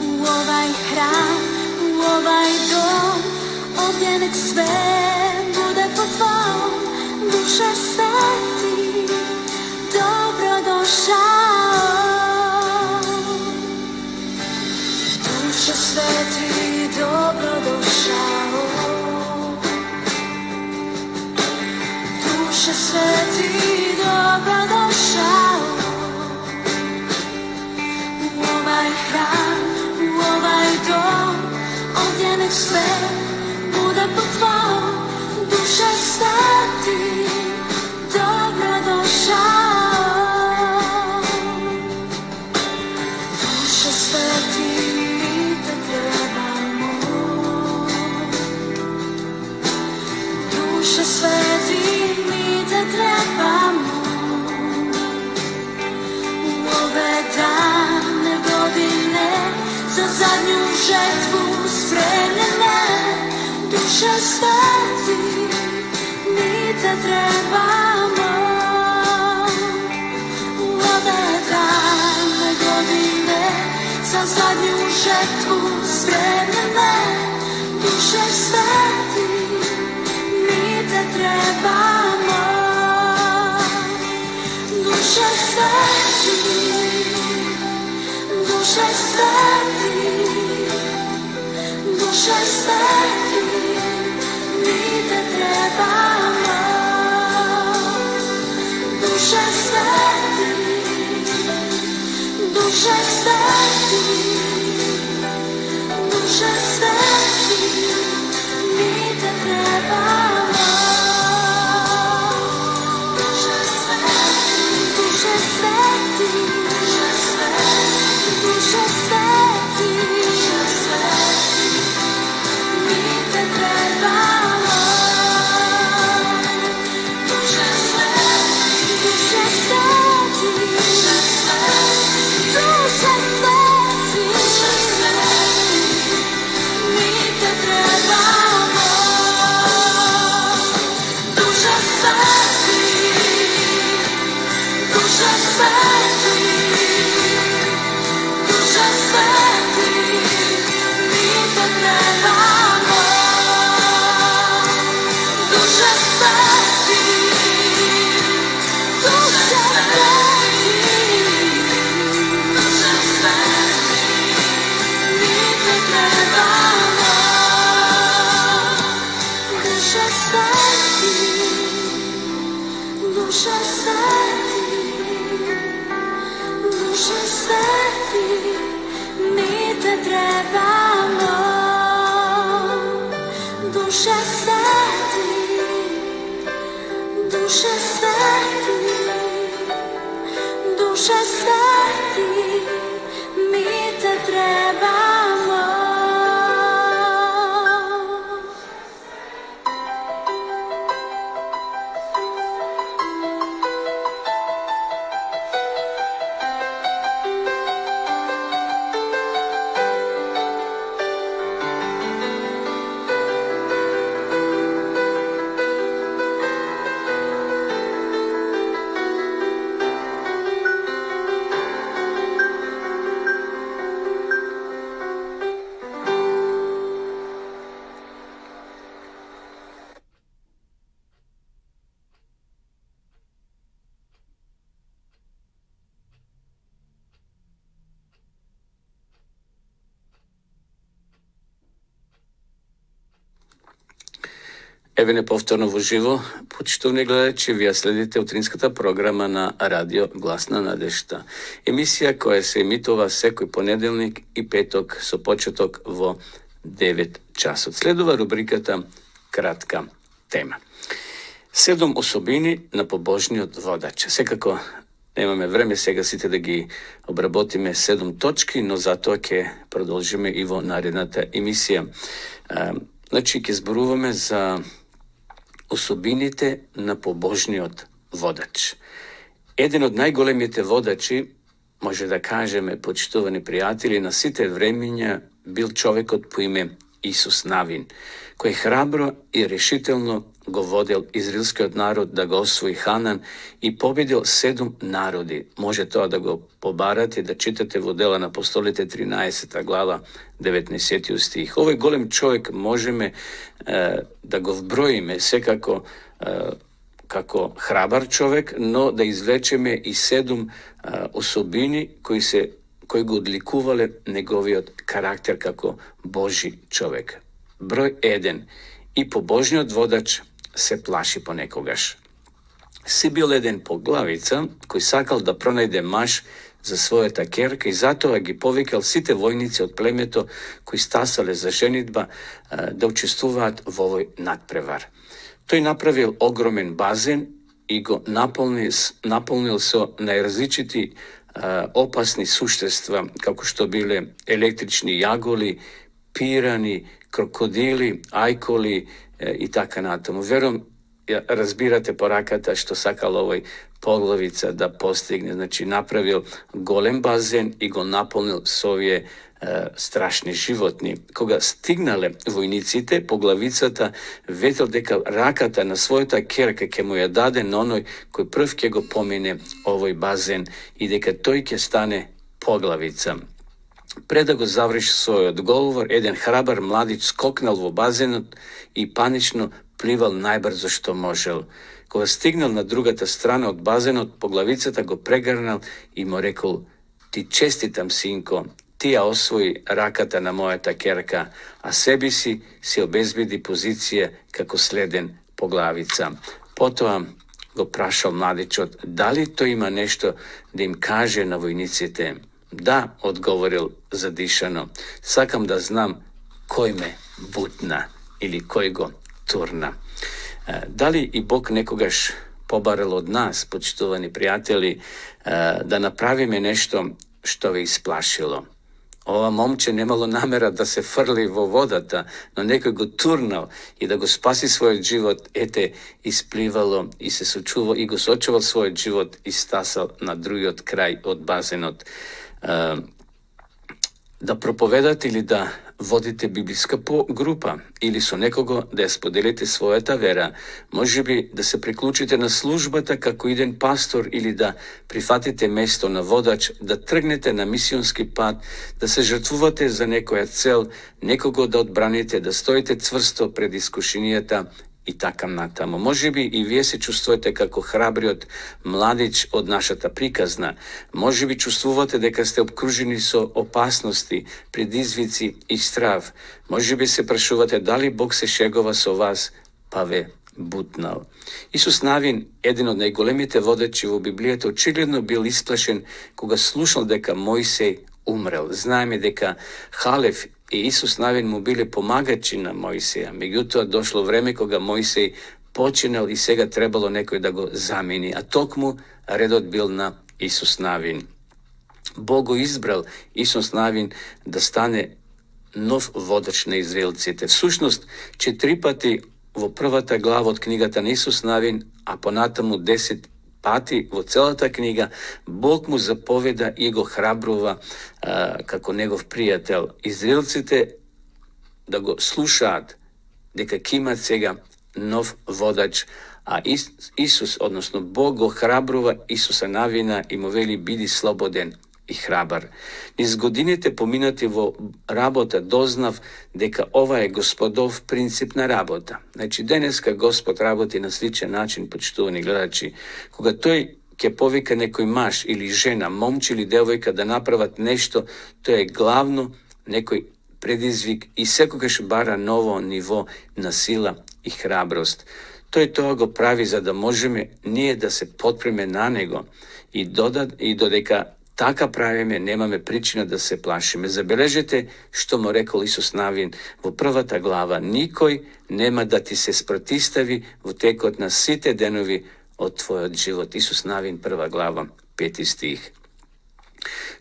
u ovaj hram, u ovaj dom, ovdje nek sve bude po tvom. Duše sveti, dobro došao. Duše sveti, dobro došao. Duše sveti, dobro došao u ovaj hram, u ovaj dom, ovdje nek sve bude po tvom. Duše sveti, dobro došao. Duše sveti, mi te trebamo. Duše sveti, mi te trebamo. U ove dane godine za zadnju žetvu spremljene. Duše sveti, mi te trebamo. U ove dane godine za zadnju žetvu spremljene. Duše sveti, mi te trebamo. Duše sveti, duše sveti, duše sveti, mi te trebamo. Duše sveti, duše sveti, duše sveti, mi te trebamo. Duše sveti, duše sveti, duše sveti, duše sveti, duše sveti, mi te trebamo. Duše sveti, duše sveti, duše sveti, duše sveti, duše sveti, mi te trebamo. Duše sveti, duše sveti, duše sveti, mi te trebamo. Duše sveti, duše sveti, duše sveti, mi te trebamo. Duše sveti, duše sveti, duše sveti, mi te trebamo. Duše sveti, duše sveti, duše sveti, mi te trebamo. Evo неповторно во живо, почитувани гледачи, вие следите утринската програма на Радио Гласна надежда. Емисија која се емитува секој понеделник и петок со почеток во 9 часот. Следува рубриката Кратка тема. 7 особини на побожниот водач. Секако немаме време сега сите да ги обработиме 7 точки, но затоа ќе продолжиме и во наредната емисија. Значи, ќе зборуваме за особините на побожниот водач. Еден од најголемите водачи, може да кажеме, почитувани пријатели, на сите времења бил човекот по име Исус Навин, кој храбро и решително го водил израилскиот народ да го освои Ханан и победил 7 народи. Може тоа да го побарате, да читате во Дела на апостолите 13 глава 19 стих. Овој голем човек можеме да го вброиме секако како храбар човек, но да извлечеме и 7 особини кои го одликувале неговиот карактер како Божи човек. Број 1. И побожниот водач се плаши понекогаш. Си бил еден поглавица кој сакал да пронајде маж за својата керка и затоа ги повикал сите војници од племето кои стасале за женитба да учествуваат во овој надпревар. Тој направил огромен базен и го наполнил со најразличити опасни суштества, како што биле електрични јаголи, пирани, крокодили, ајколи и така натаму. Верувам, разбирате пораката што сакал овој поглавица да постигне. Значи, направил голем базен и го наполнил со овие страшни животни. Кога стигнале војниците, поглавицата ветел дека раката на својата керка ќе му ја даде на оној кој прв ќе го помине овој базен и дека тој ќе стане поглавица. Пред да го заврши својот говор, еден храбар младич скокнал во базенот и панично пливал најбрзо што можел. Кога стигнал на другата страна од базенот, поглавицата го прегрнал и му рекол: "Ти честитам, синко, ти ја освои раката на мојата керка, а себе си обезбеди позиција како следен поглавица." Потоа го прашал младичот дали тој има нешто да им каже на војниците. "Да," одговорил задишано, "сакам да знам кој ме бутна или кој го турна." Дали и Бог некогаш побарал од нас, почитувани пријатели, да направиме нешто што ве исплашило? Ова момче немало намера да се фрли во водата, но некој го турнал и да го спаси својот живот, ете, испливало и се сочувал и го сочувал својот живот и стасал на другиот крај од базенот. Да проповедате или да водите библиска група или со некого да ја споделите својата вера, можеби да се приклучите на службата како иден пастор или да прифатите место на водач, да тргнете на мисионски пат, да се жртвувате за некоја цел, некого да одбраните, да стоите цврсто пред искушенијата и така натаму. Можеби и вие се чувствувате како храбриот младич од нашата приказна. Можеби чувствувате дека сте обкружени со опасности, предизвици и страв. Можеби се прашувате дали Бог се шегува со вас, па ве бутнал. Исус Навин, еден од најголемите водачи во Библијата, очигледно бил исплашен кога слушал дека Мојсей умрел. Знаеме дека Халев и Исус Навин му биле помагачи на Мојсеја. Меѓутоа дошло време кога Мојсей починал и сега требало некој да го замени, а токму редот бил на Исус Навин. Бог го избрал Исус Навин да стане нов водач на израелците. Всушност, 4 пати во првата глава од книгата на Исус Навин, а понатаму 10 пати во целата книга, Бог му заповеда и го храбрува како негов пријател израелците да го слушаат дека ќе имат сега нов водач, а Исус, односно Бог го храбрува Исуса Навина и му вели биди слободен и храбар. Низ годините поминати во работа дознав дека ова е Господов принцип на работа. Значи денеска Господ работи на сличен начин, почитувани гледачи, кога тој ќе повика некој маж или жена, момче или девојка да направат нешто, тоа е главно некој предизвик и секогаш бара ново ниво на сила и храброст. Тој тоа го прави за да можеме ние да се потпреме на него и додека така правиме, немаме причина да се плашиме. Забележете што му рекол Исус Навин во првата глава: никој нема да ти се спротистави во текот на сите денови од твојот живот. Исус Навин, 1 глава, 5 стих.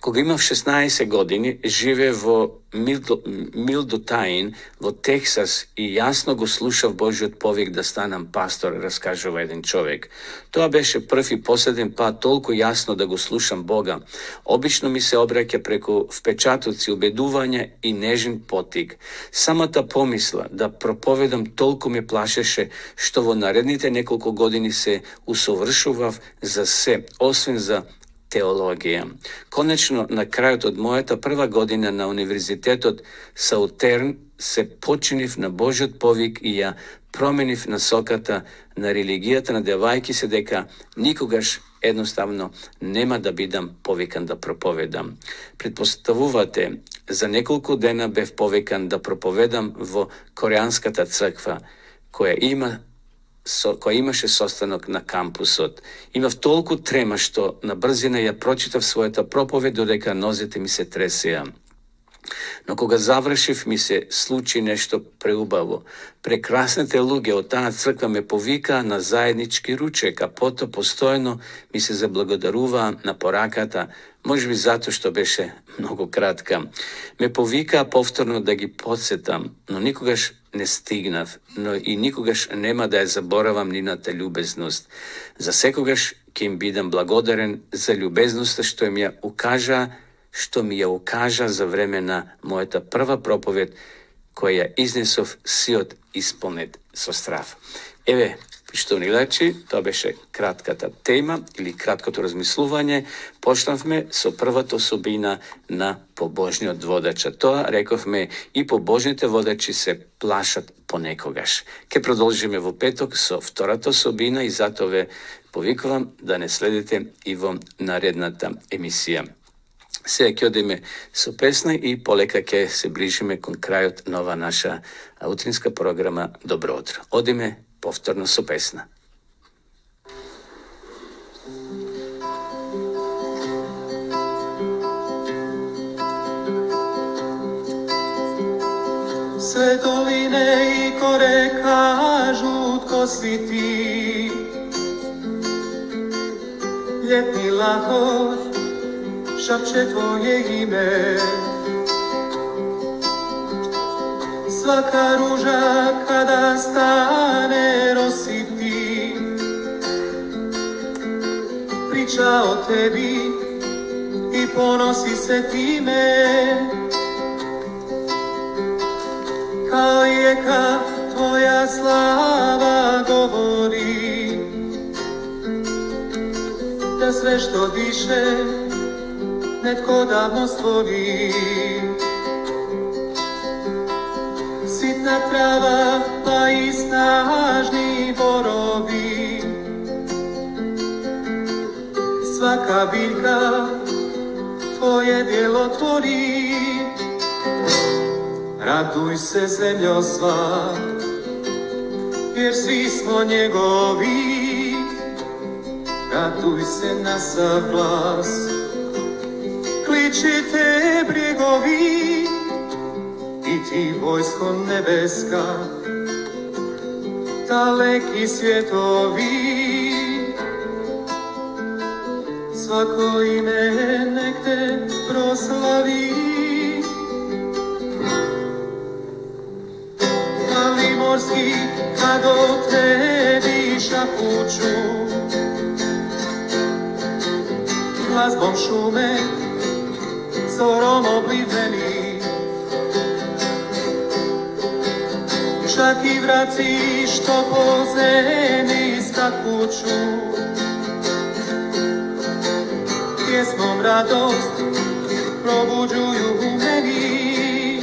Кога имав 16 години, живе во Милдотаин, во Тексас, и јасно го слушав Божиот повик да станам пастор, раскажува еден човек. Тоа беше прв и последен пат толку јасно да го слушам Бога. Обично ми се обраќа преку впечатоци, убедувања и нежен потик. Самата помисла да проповедам толку ме плашеше, што во наредните неколку години се усовршував за се, освен за теологија. Конечно, на крајот од мојата прва година на универзитетот Саутерн се починив на Божиот повик и ја променив насоката на религијата, надевајќи се дека никогаш едноставно нема да бидам повикан да проповедам. Предпоставувате, за неколку дена бев повикан да проповедам во Кореанската црква, која имаше состанок на кампусот. Имав толку трема што на брзина ја прочитав својата проповед додека нозете ми се тресеа. Но кога завршив, ми се случи нешто преубаво. Прекрасните луѓе од таа црква ме повикаа на заеднички ручек, а потоа постојано ми се заблагодаруваа на пораката, можеби затоа што беше многу кратка. Ме повикаа повторно да ги подсетам, но никогаш не стигнав, но и никогаш нема да ја заборавам нината љубезност. За секогаш ќе им бидам благодарен за љубезноста што ми ја укажа за време на мојата прва проповед, која ја изнесов сиот исполнет со страв. Еве, почитувани гледачи, тоа беше кратката тема или краткото размислување. Почнавме со првата особина на побожниот водач. Тоа рековме и побожните водачи се плашат понекогаш. Ке продолжиме во петок со втората особина и затоа ве повикувам да не следите и во наредната емисија. Сега ќе одиме со песна и полека ќе се ближиме кон крајот на ова наша утринска програма Добро утро. Одиме повторно со песна. Sve doline i kore kažu tko si ti. Ljetni lahor šapće tvoje ime. Svaka ruža kada stane rositi, priča o tebi i ponosi se time. Kao rijeka tvoja slava govori, da sve što diše netko davno stvori. Sitna trava pa i snažni borovi, svaka biljka tvoje djelo tvori. Raduj se zemljo sva, jer svi smo njegovi. Raduj se na sav glas, kličite brjegovi i ti vojsko nebeska, daleki svjetovi. Svako ime nek te proslavi. Mali morski kad o tebi šapuću, glazbom šume zorom obliveni, čak i vraci što po zemlji skakuću, pjesmom radost probuđuju u meni.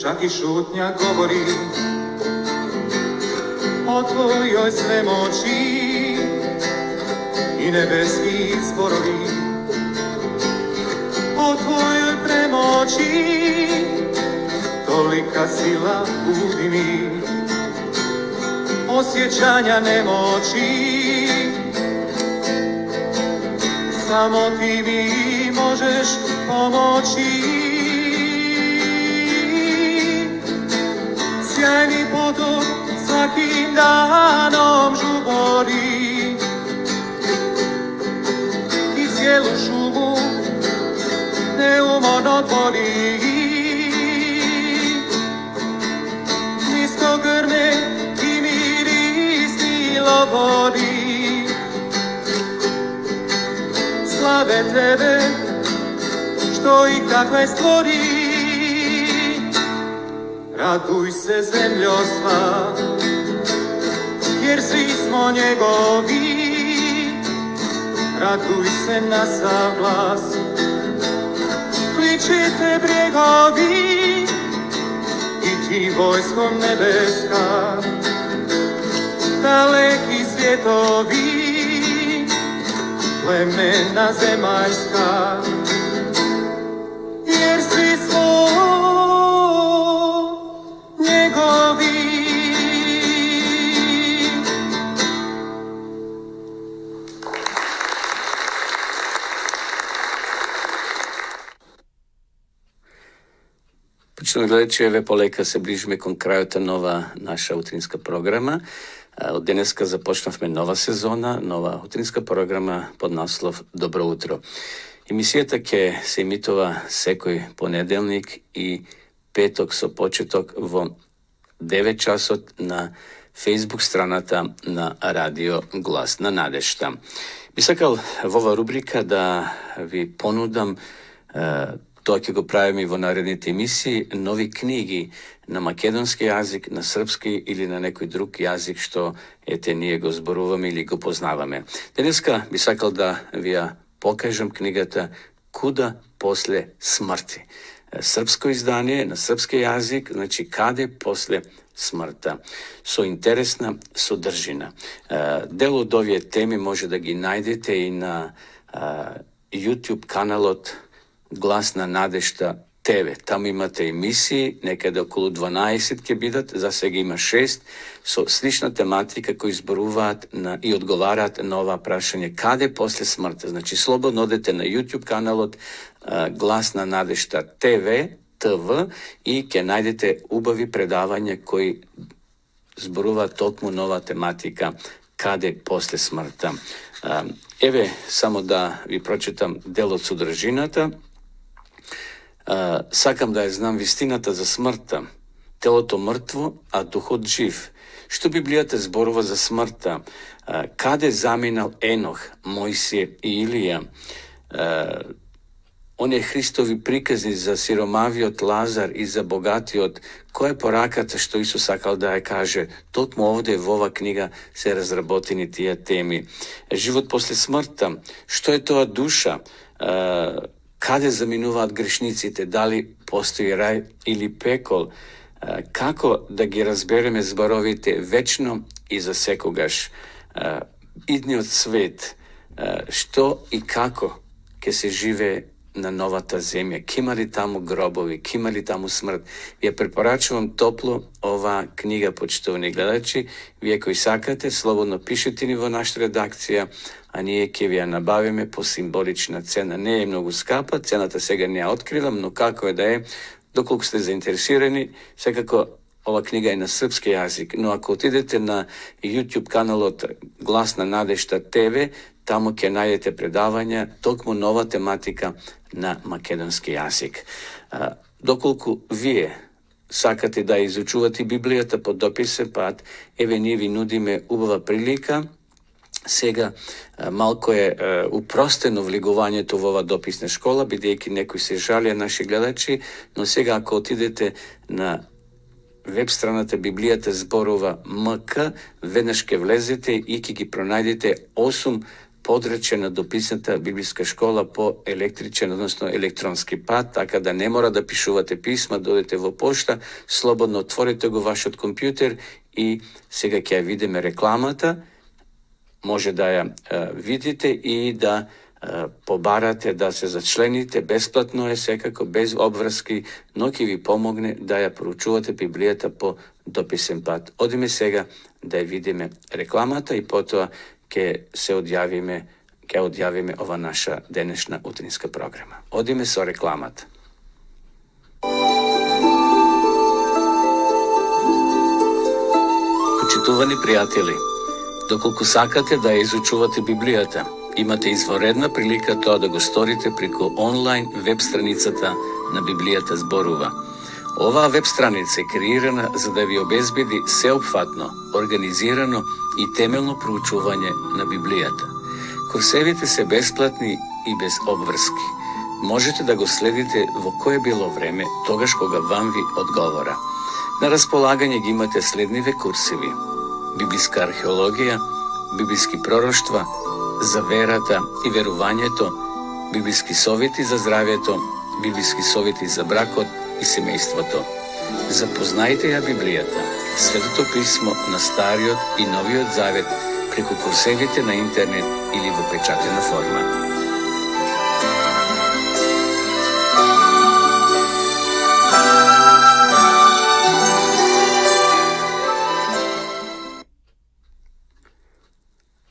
Čak i šutnja govori o tvojoj svemoći i nebeski zborovi o tvojoj premoći. Tolika sila budi mi osjećanja nemoći. Samo ti mi možeš pomoći. Sjajni potok svakim danom žubori cijelu šumu neumorno tvori. Nisko grme i mirisni lovori slave tebe što i kakve stvori. Raduj se zemljo sva, jer svi smo njegovi. Raduj se na sav glas, kličite bregovi i ti vojskom nebeska, daleki svjetovi, plemena zemaljska, jer svi smo njegovi. Почнемо гледачи, еве полека се ближиме кон крајот нова наша утринска програма. Од денеска започнавме нова сезона, нова утринска програма под наслов Добро утро. Емисијата ќе се емитува секој понеделник и петок со почеток во 9 часот на Facebook страната на Радио Глас на надежта. Би сакал во ова рубрика да ви понудам, тоа ќе го правиме и во наредните емисии, нови книги на македонски јазик, на српски или на некој друг јазик што ние го зборуваме или го познаваме. Денеска би сакал да ви ја покажам книгата Куда после смрти. Српско издание на српски јазик, значи Каде после смртта, со интересна содржина. Дел од овие теми може да ги најдете и на YouTube каналот Глас на надежта ТВ. Таму имате емисии, некаде околу 12 ќе бидат, за сега има 6, со слична тематика кои зборуваат и одговараат на ова прашање каде после смртта. Значи, слободно одете на YouTube каналот Глас на надежта ТВ и ќе најдете убави предавања кои зборуваат токму нова тематика каде после смртта. Еве, само да ви прочитам дел од содржината. Сакам да ја знам вистината за смртта. Телото мртво, а духот жив. Што Библијата зборува за смртта? Каде заминал Енох, Мојсија и Илија? Оние Христови приказни за сиромавиот Лазар и за богатиот, која е пораката што Исус сакал да ја каже? Токму овде во ова книга се разработени тие теми. Живот после смртта, што е тоа душа? Каде заминуваат грешниците? Дали постои рај или пекол? Како да ги разбереме зборовите вечно и за секогаш? Идниот свет, што и како ќе се живее на новата земја? Кима ли таму гробови? Кима ли таму смрт? Ја препорачувам топло ова книга, почитувани гледачи. Вие кои сакате, слободно пишете ни во нашата редакција, а ние ќе ви ја набавиме по символична цена. Не е многу скапа, цената сега не ја откривам, но како е да е, доколку сте заинтересирани, секако ова книга е на српски јазик, но ако отидете на YouTube каналот Глас на надежта ТВ, таму ќе најдете предавања, токму нова тематика на македонски јазик. Доколку вие сакате да изучувате Библијата по дописен пат, еве ние ви нудиме убава прилика. Сега малко е упростено влегувањето во ова дописна школа, бидејќи некои се жалија наши гледачи, но сега ако отидете на веб страната Библијата зборува МК, веднаш ќе влезете и ќе ги пронајдете 8 подрачја на дописната библиска школа по електричен, односно електронски пат, така да не мора да пишувате писма, додете во пошта, слободно отворите го вашиот компјутер и сега ќе ја видиме рекламата, може да ја видите и да побарате да се зачлените, бесплатно е секако, без обврски, но ќе ви помогне да ја проучувате Библијата по дописен пат. Одиме сега да ја видиме рекламата и потоа ќе одјавиме ова наша денешна утринска програма. Одиме со рекламата. Почитувани пријатели, доколку сакате да ја изучувате Библијата Имате изворедна прилика тоа да го сторите преку онлайн веб страницата на Библијата зборува. Оваа веб страница е креирана за да ви обезбеди сеопфатно, организирано и темелно проучување на Библијата. Курсевите се бесплатни и без обврски. Можете да го следите во кое било време, тогаш кога вам ви одговора. На располагање ги имате следниве курсеви: библиска археологија, библиски пророштва, за верата и верувањето, библиски совети за здравјето, библиски совети за бракот и семејството. Запознајте ја Библијата, Светото писмо на Стариот и Новиот Завет преку курсевите на интернет или во печатена форма.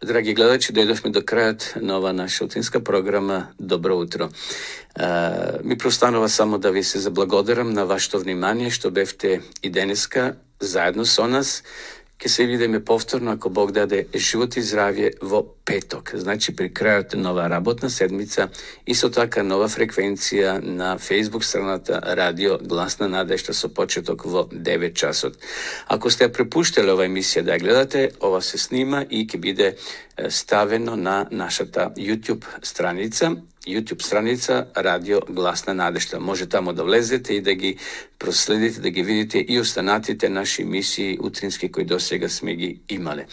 Драги гледачи, дојдовме до крајот на ова наша утинска програма Добро утро. Ми простанува само да ви се заблагодарам на вашето внимание што бевте и денеска заедно со нас. Ке се видиме повторно, ако Бог даде живот и здравје, во петок. Значи при крајот на нова работна седмица и со така нова фреквенција на Facebook страната Радио Гласна надежда со почеток во 9 часот. Ако сте ја препуштале ова емисија да ја гледате, ова се снима и ќе биде ставено на нашата YouTube страница Радио Гласна надежда. Може тамо да влезете и да ги проследите, да ги видите и останатите наши емисии утрински кои досега сме ги имале.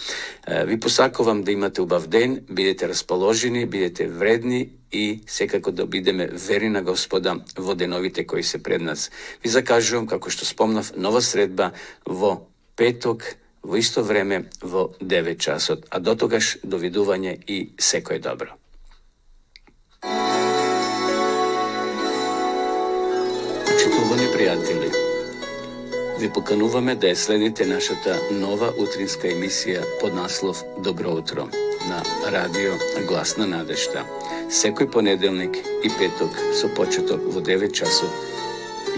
Ви посакувам да имате убав ден, бидете расположени, бидете вредни и секако да бидеме верни на Господа во деновите кои се пред нас. Ви закажувам, како што спомнав, нова средба во петок, во исто време во 9 часот. А до тогаш довидување и секој добро. Почитувани пријатели, ви покануваме да ја следите нашата нова утринска емисија под наслов Добро утро на Радио Гласна надежда. Секој понеделник и петок со почеток во 9 часот.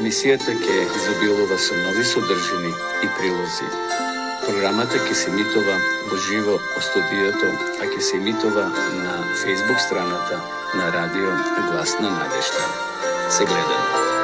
Емисијата ќе изобилува со нови содржини и прилози. Програмата ќе се емитува во живо од студиото, а ќе се емитува на Facebook страната на Радио Гласна надежда. Се гледаме.